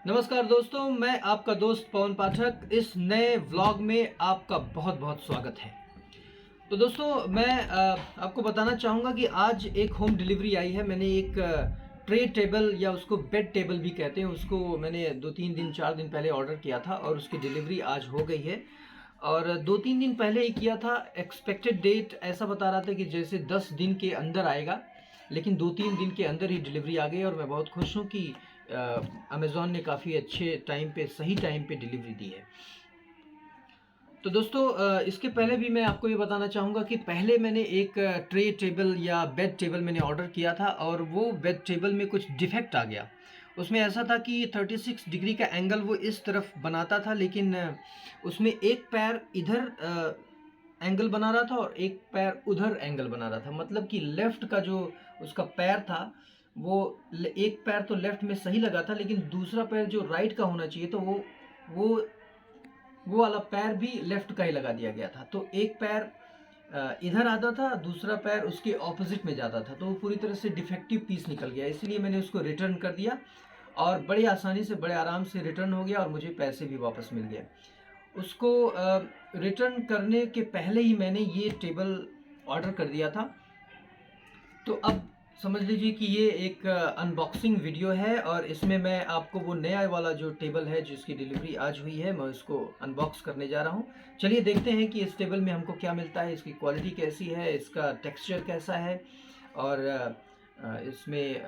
नमस्कार दोस्तों, मैं आपका दोस्त पवन पाठक। इस नए व्लॉग में आपका बहुत बहुत स्वागत है। तो दोस्तों मैं आपको बताना चाहूँगा कि आज एक होम डिलीवरी आई है। मैंने एक ट्रे टेबल या उसको बेड टेबल भी कहते हैं, उसको मैंने 2-3 दिन 4 दिन पहले ऑर्डर किया था और उसकी डिलीवरी आज हो गई है। और 2-3 दिन पहले ही किया था। एक्सपेक्टेड डेट ऐसा बता रहा था कि जैसे 10 दिन के अंदर आएगा, लेकिन 2-3 दिन के अंदर ही डिलीवरी आ गई और मैं बहुत खुश हूँ कि अमेज़ॉन ने काफ़ी अच्छे टाइम पे, सही टाइम पे डिलीवरी दी है। तो दोस्तों इसके पहले भी मैं आपको ये बताना चाहूँगा कि पहले मैंने एक ट्रे टेबल या बेड टेबल मैंने ऑर्डर किया था और वो बेड टेबल में कुछ डिफेक्ट आ गया। उसमें ऐसा था कि 36 डिग्री का एंगल वो इस तरफ बनाता था, लेकिन उसमें एक पैर इधर एंगल बना रहा था और एक पैर उधर एंगल बना रहा था। मतलब कि लेफ़्ट का जो उसका पैर था, वो एक पैर तो लेफ़्ट में सही लगा था, लेकिन दूसरा पैर जो राइट का होना चाहिए तो वो वो वाला पैर भी लेफ़्ट का ही लगा दिया गया था। तो एक पैर इधर आता था, दूसरा पैर उसके ऑपोज़िट में जाता था, तो वो पूरी तरह से डिफेक्टिव पीस निकल गया। इसलिए मैंने उसको रिटर्न कर दिया और बड़ी आसानी से, बड़े आराम से रिटर्न हो गया और मुझे पैसे भी वापस मिल गए। उसको रिटर्न करने के पहले ही मैंने ये टेबल ऑर्डर कर दिया था। तो अब समझ लीजिए कि ये एक अनबॉक्सिंग वीडियो है और इसमें मैं आपको वो नया वाला जो टेबल है जिसकी डिलीवरी आज हुई है, मैं उसको अनबॉक्स करने जा रहा हूँ। चलिए देखते हैं कि इस टेबल में हमको क्या मिलता है, इसकी क्वालिटी कैसी है, इसका टेक्सचर कैसा है और इसमें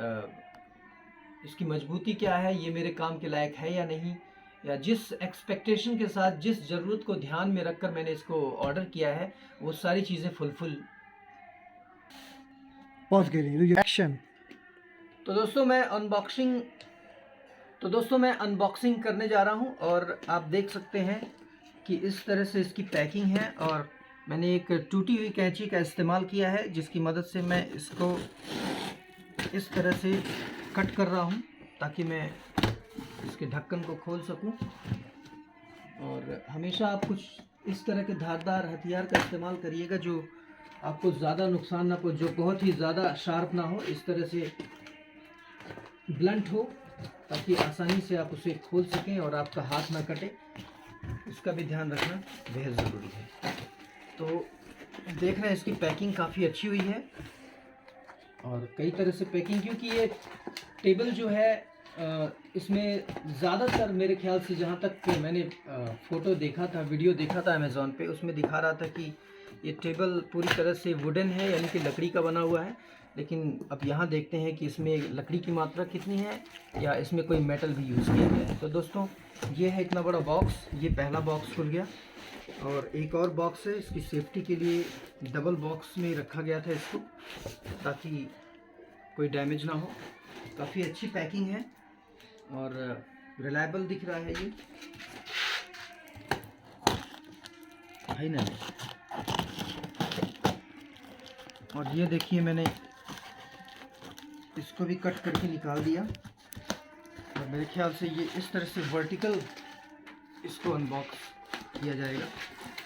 इसकी मजबूती क्या है, ये मेरे काम के लायक है या नहीं, या जिस एक्सपेक्टेशन के साथ, जिस ज़रूरत को ध्यान में रखकर मैंने इसको ऑर्डर किया है, वो सारी चीज़ें फुलफिल। पॉज करिए एक्शन। तो दोस्तों मैं अनबॉक्सिंग करने जा रहा हूं और आप देख सकते हैं कि इस तरह से इसकी पैकिंग है और मैंने एक टूटी हुई कैंची का इस्तेमाल किया है जिसकी मदद से मैं इसको इस तरह से कट कर रहा हूं ताकि मैं इसके ढक्कन को खोल सकूं। और हमेशा आप कुछ इस तरह के धारदार हथियार का इस्तेमाल करिएगा जो आपको ज़्यादा नुकसान ना पहुंचे, जो बहुत ही ज़्यादा शार्प ना हो, इस तरह से ब्लंट हो ताकि आसानी से आप उसे खोल सकें और आपका हाथ ना कटे। इसका भी ध्यान रखना बेहद ज़रूरी है। तो देख रहे हैं इसकी पैकिंग काफ़ी अच्छी हुई है और कई तरह से पैकिंग, क्योंकि ये टेबल जो है इसमें ज़्यादातर मेरे ख्याल से, जहाँ तक मैंने फ़ोटो देखा था, वीडियो देखा था अमेज़ॉन पे, उसमें दिखा रहा था कि ये टेबल पूरी तरह से वुडन है, यानी कि लकड़ी का बना हुआ है। लेकिन अब यहाँ देखते हैं कि इसमें लकड़ी की मात्रा कितनी है या इसमें कोई मेटल भी यूज़ किया गया है। तो दोस्तों ये है इतना बड़ा बॉक्स, ये पहला बॉक्स खुल गया और एक और बॉक्स है, इसकी सेफ्टी के लिए डबल बॉक्स में रखा गया था इसको ताकि कोई डैमेज ना हो। काफ़ी अच्छी पैकिंग है और रिलायबल दिख रहा है ये, है ना। और ये देखिए मैंने इसको भी कट करके निकाल दिया और मेरे ख्याल से ये इस तरह से वर्टिकल इसको अनबॉक्स किया जाएगा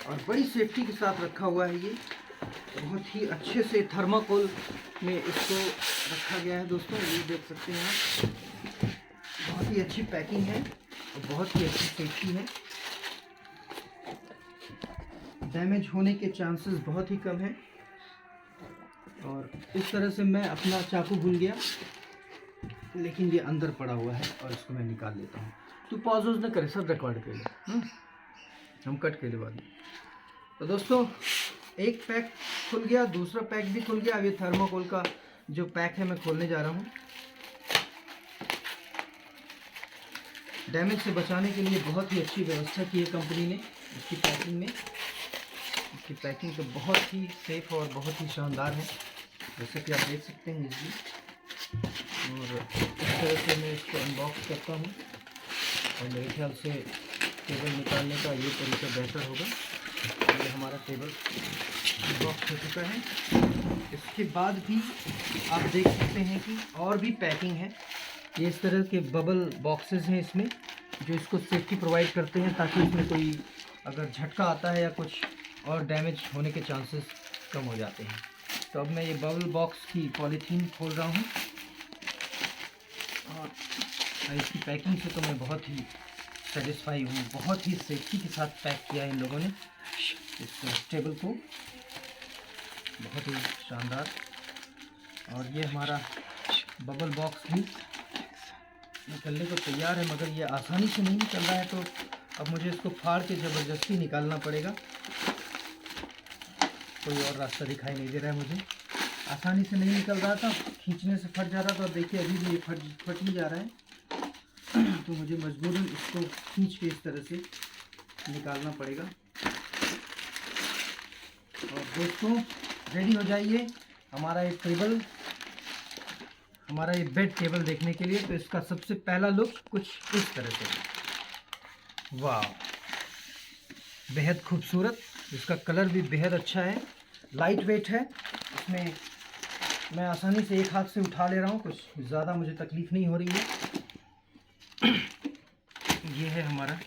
और बड़ी सेफ्टी के साथ रखा हुआ है। ये बहुत ही अच्छे से थर्माकोल में इसको रखा गया है दोस्तों, ये देख सकते हैं आप। बहुत ही अच्छी पैकिंग है और बहुत ही अच्छी सेफ्टी है, डैमेज होने के चांसेस बहुत ही कम है। और इस तरह से मैं अपना चाकू भूल गया, लेकिन ये अंदर पड़ा हुआ है और इसको मैं निकाल लेता हूँ। तू पॉज न करे, सब रिकॉर्ड कर ले, हम कट के लिए बाद में। तो दोस्तों एक पैक खुल गया, दूसरा पैक भी खुल गया। अब ये थर्माकोल का जो पैक है मैं खोलने जा रहा हूँ। डैमेज से बचाने के लिए बहुत ही अच्छी व्यवस्था की है कंपनी ने इसकी पैकिंग में। इसकी पैकिंग तो बहुत ही सेफ और बहुत ही शानदार है, जैसे कि आप देख सकते हैं इजली। और इस तरह से मैं इसको अनबॉक्स करता हूँ और मेरे ख्याल से टेबल निकालने का ये तरीका बेहतर होगा। ये हमारा टेबल बॉक्स हो चुका है। इसके बाद भी आप देख सकते हैं कि और भी पैकिंग है। ये इस तरह के बबल बॉक्सेस हैं इसमें, जो इसको सेफ्टी प्रोवाइड करते हैं ताकि इसमें कोई अगर झटका आता है या कुछ और डैमेज होने के चांसेस कम हो जाते हैं। तो अब मैं ये बबल बॉक्स की पॉलीथीन खोल रहा हूँ और और इसकी पैकिंग से तो मैं बहुत ही सेटिस्फाई हूँ। बहुत ही सेफ्टी के साथ पैक किया है इन लोगों ने इस टेबल को, बहुत ही शानदार। और ये हमारा बबल बॉक्स भी निकलने को तैयार है, मगर ये आसानी से नहीं निकल रहा है, तो अब मुझे इसको फाड़ के ज़बरदस्ती निकालना पड़ेगा। कोई और रास्ता दिखाई नहीं दे रहा है मुझे। आसानी से नहीं निकल रहा था, खींचने से फट जा रहा था, और देखिए अभी भी ये फट नहीं जा रहा है। तो मुझे मजबूरन इसको खींच के इस तरह से निकालना पड़ेगा। और दोस्तों रेडी हो जाइए हमारा ये टेबल, हमारा ये बेड टेबल देखने के लिए। तो इसका सबसे पहला लुक कुछ इस तरह से। वाह, बेहद खूबसूरत। इसका कलर भी बेहद अच्छा है, लाइट वेट है। इसमें मैं आसानी से एक हाथ से उठा ले रहा हूँ, कुछ ज़्यादा मुझे तकलीफ़ नहीं हो रही है। ये है हमारा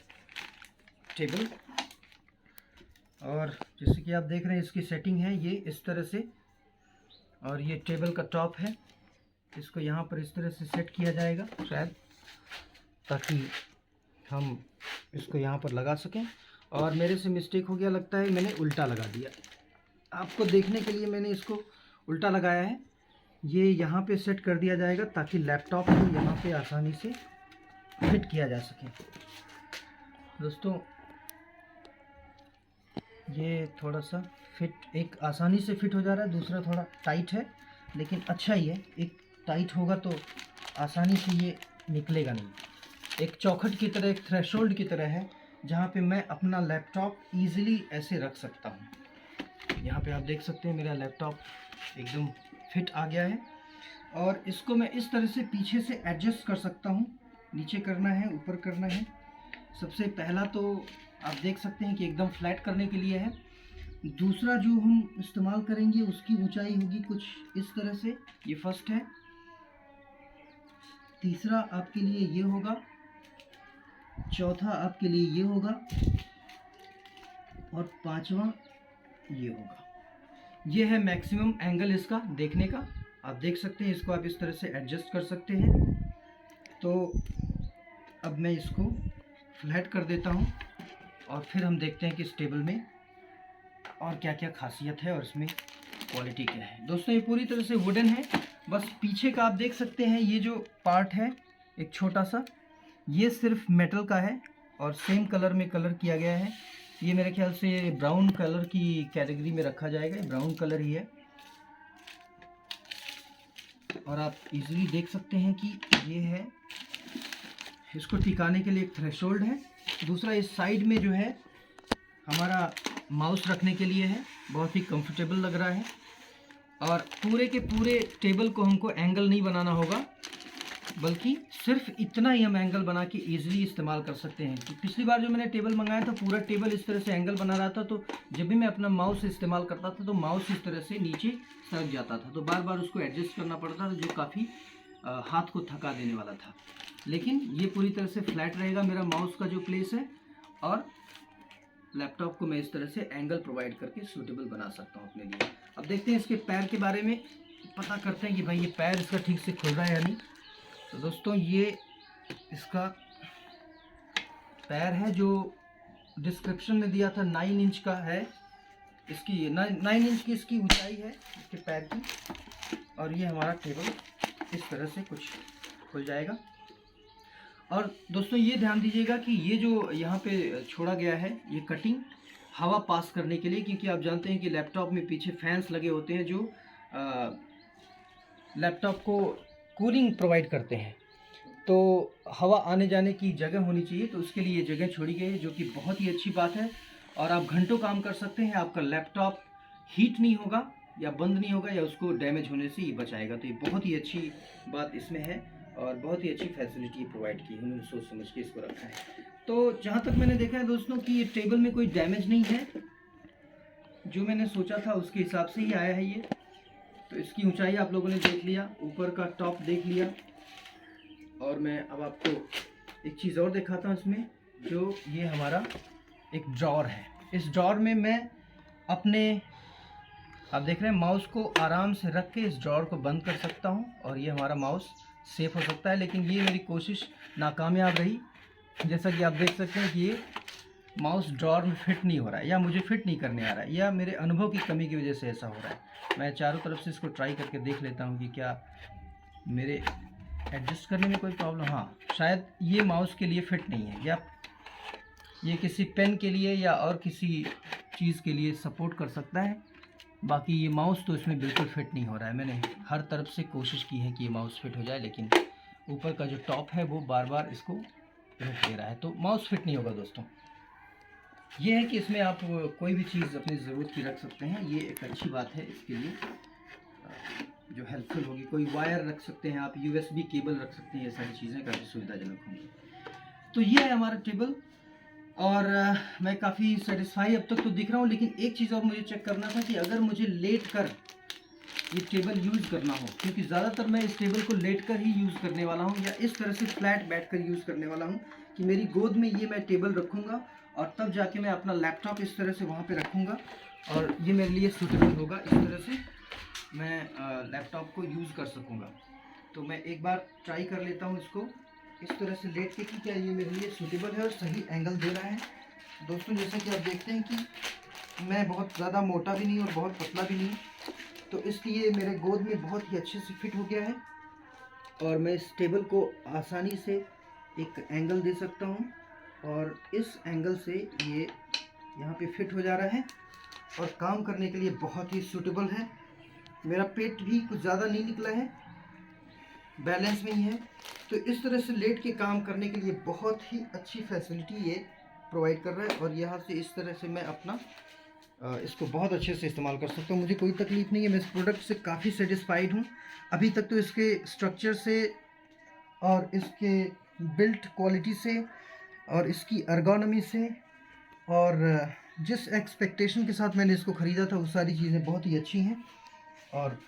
टेबल, और जैसे कि आप देख रहे हैं इसकी सेटिंग है ये इस तरह से। और ये टेबल का टॉप है, इसको यहाँ पर इस तरह से सेट किया जाएगा शायद, ताकि हम इसको यहाँ पर लगा सकें। और मेरे से मिस्टेक हो गया, लगता है मैंने उल्टा लगा दिया। आपको देखने के लिए मैंने इसको उल्टा लगाया है। ये यहाँ पे सेट कर दिया जाएगा ताकि लैपटॉप को यहाँ पे आसानी से फिट किया जा सके। दोस्तों ये थोड़ा सा फिट, एक आसानी से फिट हो जा रहा है, दूसरा थोड़ा टाइट है, लेकिन अच्छा ही है। एक टाइट होगा तो आसानी से ये निकलेगा नहीं। एक चौखट की तरह, एक थ्रेशोल्ड की तरह है, जहाँ पे मैं अपना लैपटॉप ईज़िली ऐसे रख सकता हूँ। यहाँ पे आप देख सकते हैं मेरा लैपटॉप एकदम फिट आ गया है। और इसको मैं इस तरह से पीछे से एडजस्ट कर सकता हूँ। नीचे करना है, ऊपर करना है। सबसे पहला तो आप देख सकते हैं कि एकदम फ्लैट करने के लिए है। दूसरा जो हम इस्तेमाल करेंगे उसकी ऊंचाई होगी कुछ इस तरह से, ये फर्स्ट है। तीसरा आपके लिए ये होगा, चौथा आपके लिए ये होगा, और पांचवा ये होगा। ये है मैक्सिमम एंगल इसका देखने का। आप देख सकते हैं, इसको आप इस तरह से एडजस्ट कर सकते हैं। तो अब मैं इसको फ्लैट कर देता हूँ, और फिर हम देखते हैं कि इस टेबल में और क्या क्या खासियत है और इसमें क्वालिटी क्या है। दोस्तों ये पूरी तरह से वुडन है, बस पीछे का आप देख सकते हैं ये जो पार्ट है एक छोटा सा, ये सिर्फ मेटल का है और सेम कलर में कलर किया गया है। ये मेरे ख्याल से ब्राउन कलर की कैटेगरी में रखा जाएगा, ब्राउन कलर ही है। और आप इजीली देख सकते हैं कि ये है, इसको टिकाने के लिए एक थ्रेशोल्ड है। दूसरा इस साइड में जो है हमारा माउस रखने के लिए है, बहुत ही कंफर्टेबल लग रहा है। और पूरे के पूरे टेबल को हमको एंगल नहीं बनाना होगा, बल्कि सिर्फ इतना ही हम एंगल बना के ईजिली इस्तेमाल कर सकते हैं। तो पिछली बार जो मैंने टेबल मंगाया था, पूरा टेबल इस तरह से एंगल बना रहा था, तो जब भी मैं अपना माउस इस्तेमाल करता था तो माउस इस तरह से नीचे सरक जाता था, तो बार बार उसको एडजस्ट करना पड़ता था, जो काफ़ी हाथ को थका देने वाला था। लेकिन ये पूरी तरह से फ्लैट रहेगा मेरा माउस का जो प्लेस है, और लैपटॉप को मैं इस तरह से एंगल प्रोवाइड करके सूटेबल बना सकता हूँ अपने लिए। अब देखते हैं इसके पैर के बारे में, पता करते हैं कि भाई ये पैर इसका ठीक से खुल रहा है या नहीं। तो दोस्तों ये इसका पैर है, जो डिस्क्रिप्शन में दिया था 9 इंच का है। इसकी 9 इंच की इसकी ऊंचाई है इसके पैर की। और ये हमारा टेबल इस तरह से कुछ खुल जाएगा। और दोस्तों ये ध्यान दीजिएगा कि ये जो यहाँ पे छोड़ा गया है, ये कटिंग हवा पास करने के लिए, क्योंकि आप जानते हैं कि लैपटॉप में पीछे फैंस लगे होते हैं जो लैपटॉप को कूलिंग प्रोवाइड करते हैं। तो हवा आने जाने की जगह होनी चाहिए, तो उसके लिए ये जगह छोड़ी गई है, जो कि बहुत ही अच्छी बात है। और आप घंटों काम कर सकते हैं, आपका लैपटॉप हीट नहीं होगा या बंद नहीं होगा या उसको डैमेज होने से ये बचाएगा। तो ये बहुत ही अच्छी बात इसमें है, और बहुत ही अच्छी फैसिलिटी प्रोवाइड की है, उन्होंने सोच समझ के इसको रखा है। तो जहाँ तक मैंने देखा है दोस्तों कि ये टेबल में कोई डैमेज नहीं है, जो मैंने सोचा था उसके हिसाब से ही आया है ये। तो इसकी ऊंचाई आप लोगों ने देख लिया, ऊपर का टॉप देख लिया, और मैं अब आपको एक चीज़ और दिखाता हूँ इसमें, जो ये हमारा एक ड्रॉर है। इस ड्रॉर में मैं अपने, आप देख रहे हैं, माउस को आराम से रख के इस ड्रॉर को बंद कर सकता हूँ, और ये हमारा माउस सेफ़ हो सकता है, लेकिन ये मेरी कोशिश नाकामयाब रही। जैसा कि आप देख सकते हैं कि ये माउस ड्रॉअर में फिट नहीं हो रहा है, या मुझे फिट नहीं करने आ रहा है, या मेरे अनुभव की कमी की वजह से ऐसा हो रहा है। मैं चारों तरफ से इसको ट्राई करके देख लेता हूँ कि क्या मेरे एडजस्ट करने में कोई प्रॉब्लम। हाँ, शायद ये माउस के लिए फिट नहीं है, या ये किसी पेन के लिए या और किसी चीज़ के लिए सपोर्ट कर सकता है। बाकी ये माउस तो इसमें बिल्कुल फिट नहीं हो रहा है। मैंने हर तरफ से कोशिश की है कि ये माउस फिट हो जाए, लेकिन ऊपर का जो टॉप है वो बार बार इसको रोक दे रहा है, तो माउस फिट नहीं होगा दोस्तों। ये है कि इसमें आप कोई भी चीज़ अपनी ज़रूरत की रख सकते हैं, ये एक अच्छी बात है इसके लिए जो हेल्पफुल होगी। कोई वायर रख सकते हैं आप, USB केबल रख सकते हैं, ये सारी चीज़ें काफ़ी सुविधाजनक होंगी। तो ये है हमारा टेबल, और मैं काफ़ी सेटिस्फाई अब तक तो दिख रहा हूँ। लेकिन एक चीज़ और मुझे चेक करना था कि अगर मुझे लेट कर ये टेबल यूज़ करना हो, क्योंकि ज़्यादातर मैं इस टेबल को लेट कर ही यूज़ करने वाला हूँ, या इस तरह से फ्लैट बैठ कर यूज़ करने वाला हूँ कि मेरी गोद में ये मैं टेबल रखूँगा और तब जाके मैं अपना लैपटॉप इस तरह से वहाँ पे रखूँगा, और ये मेरे लिए सूटेबल होगा। इस तरह से मैं लैपटॉप को यूज़ कर सकूँगा। तो मैं एक बार ट्राई कर लेता हूँ इसको इस तरह से लेट के कि क्या ये मेरे लिए सूटेबल है और सही एंगल दे रहा है। दोस्तों, जैसा कि आप देखते हैं कि मैं बहुत ज़्यादा मोटा भी नहीं और बहुत पतला भी नहीं, तो इसलिए मेरे गोद में बहुत ही अच्छे से फिट हो गया है, और मैं इस टेबल को आसानी से एक एंगल दे सकता हूँ, और इस एंगल से ये यहाँ पे फिट हो जा रहा है और काम करने के लिए बहुत ही सूटेबल है। मेरा पेट भी कुछ ज़्यादा नहीं निकला है, बैलेंस में ही है। तो इस तरह से लेट के काम करने के लिए बहुत ही अच्छी फैसिलिटी ये प्रोवाइड कर रहा है, और यहाँ से इस तरह से मैं अपना इसको बहुत अच्छे से इस्तेमाल कर सकता हूँ। मुझे कोई तकलीफ़ नहीं है, मैं इस प्रोडक्ट से काफ़ी सेटिस्फाइड हूँ अभी तक। तो इसके स्ट्रक्चर से और इसके बिल्ट क्वालिटी से और इसकी अर्गोनॉमी से और जिस एक्सपेक्टेशन के साथ मैंने इसको ख़रीदा था वो सारी चीज़ें बहुत ही अच्छी हैं और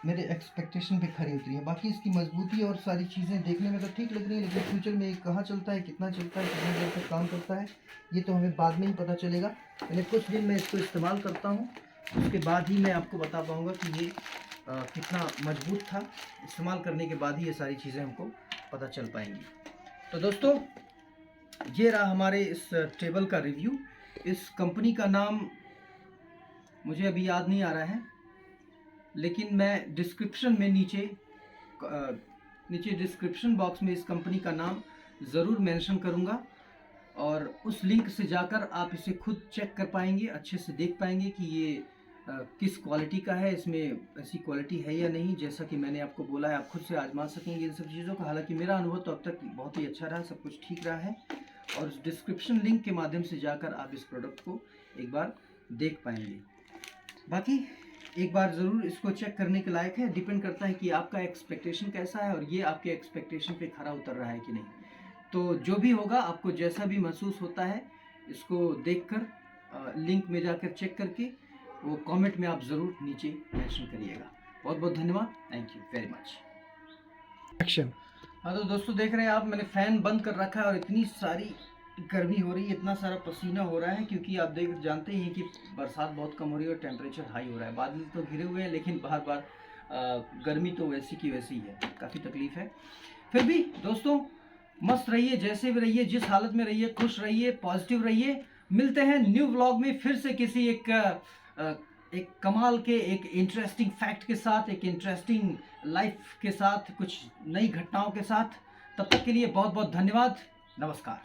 मेरे एक्सपेक्टेशन पे खरी उतरी है। बाकी इसकी मजबूती और सारी चीज़ें देखने में तो ठीक लग रही है, लेकिन फ्यूचर में ये कहाँ चलता है, कितना चलता है, कितनी देर तक काम करता है, ये तो हमें बाद में ही पता चलेगा। मैंने कुछ दिन मैं इसको इस्तेमाल करता हूँ, उसके बाद ही मैं आपको बता पाऊँगा कि ये कितना मजबूत था। इस्तेमाल करने के बाद ही ये सारी चीज़ें हमको पता चल पाएंगी। तो दोस्तों, ये रहा हमारे इस टेबल का रिव्यू। इस कंपनी का नाम मुझे अभी याद नहीं आ रहा है, लेकिन मैं डिस्क्रिप्शन में नीचे डिस्क्रिप्शन बॉक्स में इस कंपनी का नाम ज़रूर मेंशन करूँगा, और उस लिंक से जाकर आप इसे खुद चेक कर पाएंगे, अच्छे से देख पाएंगे कि ये किस क्वालिटी का है, इसमें ऐसी क्वालिटी है या नहीं। जैसा कि मैंने आपको बोला है, आप खुद से आजमा सकेंगे इन सब चीज़ों का। हालांकि मेरा अनुभव तो अब तक बहुत ही अच्छा रहा, सब कुछ ठीक रहा है, और उस डिस्क्रिप्शन लिंक के माध्यम से जाकर आप इस प्रोडक्ट को एक बार देख पाएंगे। बाकी एक बार ज़रूर इसको चेक करने के लायक है। डिपेंड करता है कि आपका एक्सपेक्टेशन कैसा है और ये आपके एक्सपेक्टेशन पे खरा उतर रहा है कि नहीं। तो जो भी होगा, आपको जैसा भी महसूस होता है, इसको देखकर लिंक में जाकर चेक करके वो कमेंट में आप ज़रूर नीचे मेंशन करिएगा। बहुत बहुत धन्यवाद, thank you very much. Action. हाँ तो दोस्तों, देख रहे हैं आप, मैंने फ़ैन बंद कर रखा है और इतनी सारी गर्मी हो रही है, इतना सारा पसीना हो रहा है, क्योंकि आप जानते ही हैं कि बरसात बहुत कम हो रही है और टेम्परेचर हाई हो रहा है। बादल तो घिरे हुए हैं, लेकिन बार बार गर्मी तो वैसी की वैसी ही है, काफ़ी तकलीफ़ है। फिर भी दोस्तों, मस्त रहिए, जैसे भी रहिए, जिस हालत में रहिए, खुश रहिए, पॉजिटिव रहिए। मिलते हैं न्यू व्लॉग में फिर से किसी एक कमाल के, एक इंटरेस्टिंग फैक्ट के साथ, एक इंटरेस्टिंग लाइफ के साथ, कुछ नई घटनाओं के साथ। तब तक के लिए बहुत बहुत धन्यवाद, नमस्कार।